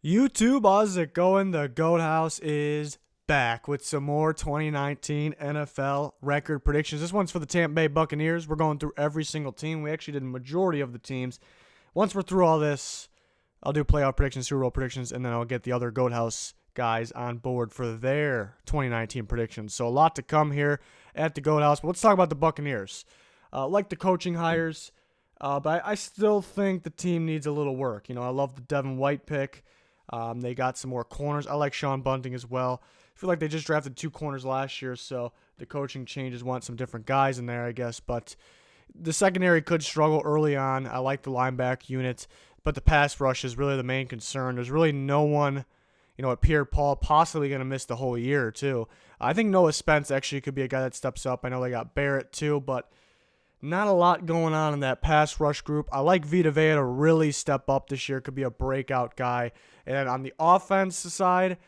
YouTube, how's it going? The Goat House is back with some more 2019 NFL record predictions. This one's for the Tampa Bay Buccaneers. We're going through every single team. We actually did a majority of the teams. Once we're through all this, I'll do playoff predictions, Super Bowl predictions, and then I'll get the other Goat House guys on board for their 2019 predictions. So a lot to come here at the Goat House. But let's talk about the Buccaneers. Like the coaching hires, but I still think the team needs a little work. I love the Devin White pick. They got some more corners. I like Sean Bunting as well. I feel like they just drafted 2 corners last year, so the coaching changes want some different guys in there, I guess. But the secondary could struggle early on. I like the linebacker unit, but the pass rush is really the main concern. There's really no one, at Pierre-Paul possibly going to miss the whole year, too. I think Noah Spence actually could be a guy that steps up. I know they got Barrett, too, but not a lot going on in that pass rush group. I like Vita Vea to really step up this year. Could be a breakout guy. And then on the offense side,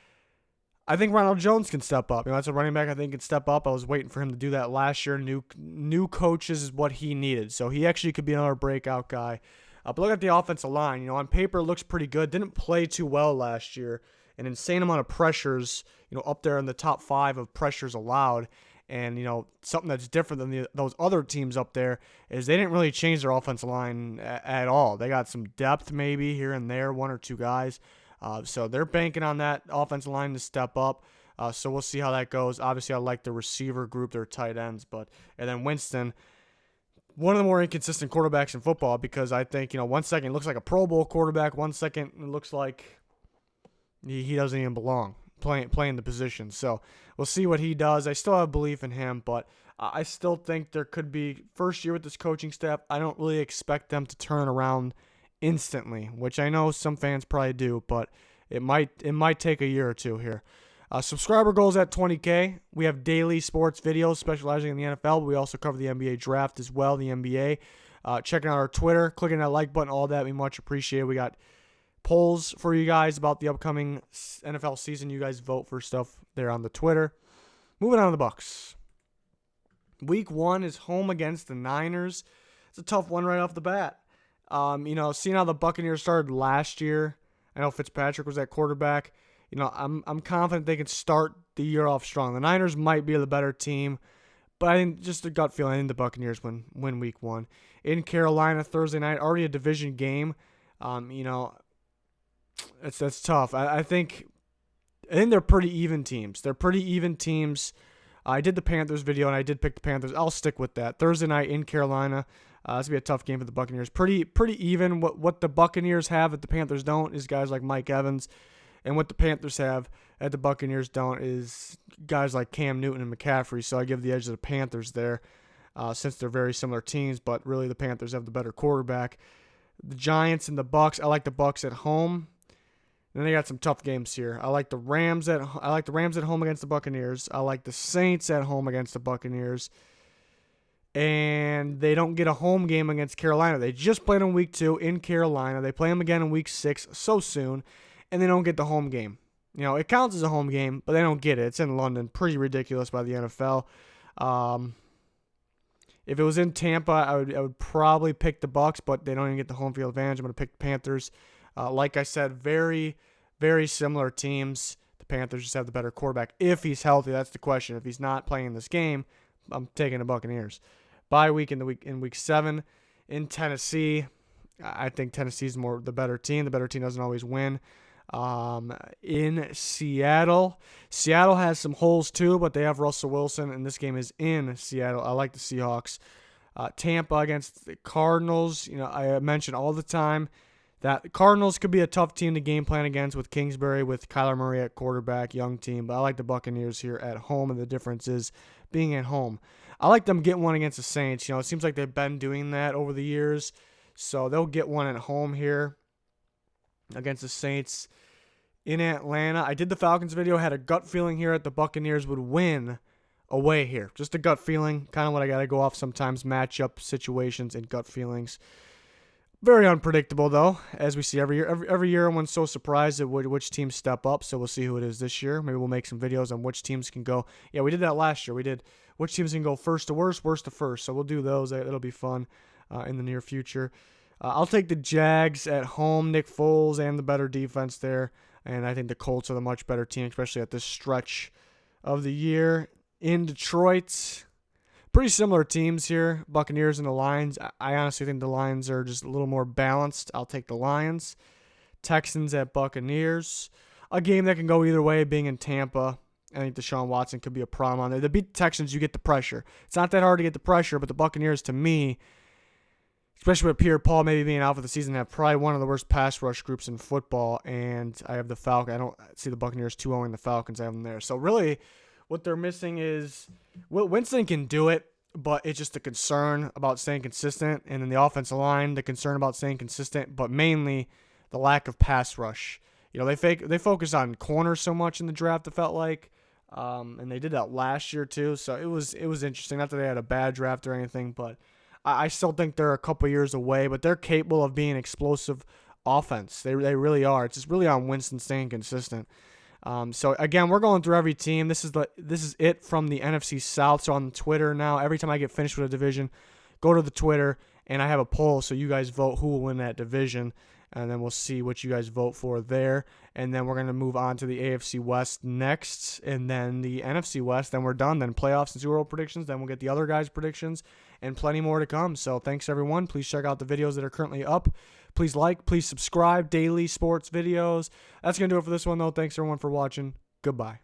I think Ronald Jones can step up. That's a running back I think can step up. I was waiting for him to do that last year. New coaches is what he needed. So he actually could be another breakout guy. But look at the offensive line. On paper it looks pretty good. Didn't play too well last year. An insane amount of pressures, up there in the top 5 of pressures allowed. And, something that's different than those other teams up there is they didn't really change their offensive line at all. They got some depth maybe here and there, 1 or 2 guys. So they're banking on that offensive line to step up. So we'll see how that goes. Obviously, I like the receiver group, their tight ends. And then Winston, one of the more inconsistent quarterbacks in football because I think, 1 second it looks like a Pro Bowl quarterback. 1 second it looks like he doesn't even belong playing the position. So we'll see what he does. I still have belief in him, but I still think there could be first year with this coaching staff. I don't really expect them to turn around instantly, which I know some fans probably do, but it might take a year or two here. Subscriber goals at 20K. We have daily sports videos specializing in the NFL, but we also cover the NBA draft as well, the NBA. Checking out our Twitter, clicking that like button, all that we much appreciate. We got polls for you guys about the upcoming NFL season. You guys vote for stuff there on the Twitter. Moving on to the Bucs. Week 1 is home against the Niners. It's a tough one right off the bat. Seeing how the Buccaneers started last year, I know Fitzpatrick was at quarterback. I'm confident they can start the year off strong. The Niners might be the better team, but I think just a gut feeling, I think the Buccaneers win Week 1. In Carolina, Thursday night, already a division game. That's tough. I think they're pretty even teams. I did the Panthers video, and I did pick the Panthers. I'll stick with that. Thursday night in Carolina. This will be a tough game for the Buccaneers. Pretty even. What the Buccaneers have that the Panthers don't is guys like Mike Evans. And what the Panthers have that the Buccaneers don't is guys like Cam Newton and McCaffrey. So I give the edge to the Panthers there since they're very similar teams. But really the Panthers have the better quarterback. The Giants and the Bucs. I like the Bucs at home. Then they got some tough games here. I like the Rams at home against the Buccaneers. I like the Saints at home against the Buccaneers. And they don't get a home game against Carolina. They just played in Week 2 in Carolina. They play them again in Week 6 so soon, and they don't get the home game. It counts as a home game, but they don't get it. It's in London. Pretty ridiculous by the NFL. If it was in Tampa, I would probably pick the Bucs, but they don't even get the home field advantage. I'm going to pick the Panthers. Like I said, very, very similar teams. The Panthers just have the better quarterback. If he's healthy, that's the question. If he's not playing this game, I'm taking the Buccaneers. Bye week in Week 7 in Tennessee. I think Tennessee's the better team. The better team doesn't always win. In Seattle has some holes too, but they have Russell Wilson, and this game is in Seattle. I like the Seahawks. Tampa against the Cardinals. I mention all the time that the Cardinals could be a tough team to game plan against with Kingsbury, with Kyler Murray at quarterback, young team. But I like the Buccaneers here at home, and the difference is being at home. I like them getting one against the Saints. It seems like they've been doing that over the years. So they'll get one at home here against the Saints in Atlanta. I did the Falcons video, had a gut feeling here that the Buccaneers would win away here. Just a gut feeling, kind of what I got to go off sometimes, matchup situations and gut feelings. Very unpredictable, though, as we see every year. Every year, everyone's so surprised at which teams step up, so we'll see who it is this year. Maybe we'll make some videos on which teams can go. Yeah, we did that last year. We did which teams can go first to worst, worst to first. So we'll do those. It'll be fun in the near future. I'll take the Jags at home. Nick Foles and the better defense there. And I think the Colts are the much better team, especially at this stretch of the year. In Detroit, pretty similar teams here, Buccaneers and the Lions. I honestly think the Lions are just a little more balanced. I'll take the Lions. Texans at Buccaneers. A game that can go either way, being in Tampa. I think Deshaun Watson could be a problem on there. To beat the Texans, you get the pressure. It's not that hard to get the pressure, but the Buccaneers, to me, especially with Pierre-Paul maybe being out for the season, have probably one of the worst pass rush groups in football, and I have the Falcons. I don't see the Buccaneers 2-0 the Falcons. I have them there. So really, what they're missing is Winston can do it, but it's just a concern about staying consistent, and in the offensive line, the concern about staying consistent, but mainly the lack of pass rush. They focus on corners so much in the draft, it felt like, and they did that last year too. So it was interesting. Not that they had a bad draft or anything, but I still think they're a couple years away. But they're capable of being explosive offense. They really are. It's just really on Winston staying consistent. So again, we're going through every team. This is it from the NFC South. So on Twitter now, every time I get finished with a division, go to the Twitter and I have a poll. So you guys vote who will win that division. And then we'll see what you guys vote for there. And then we're going to move on to the AFC West next. And then the NFC West. Then we're done. Then playoffs and Super Bowl predictions. Then we'll get the other guys' predictions. And plenty more to come. So thanks, everyone. Please check out the videos that are currently up. Please like. Please subscribe. Daily sports videos. That's going to do it for this one, though. Thanks, everyone, for watching. Goodbye.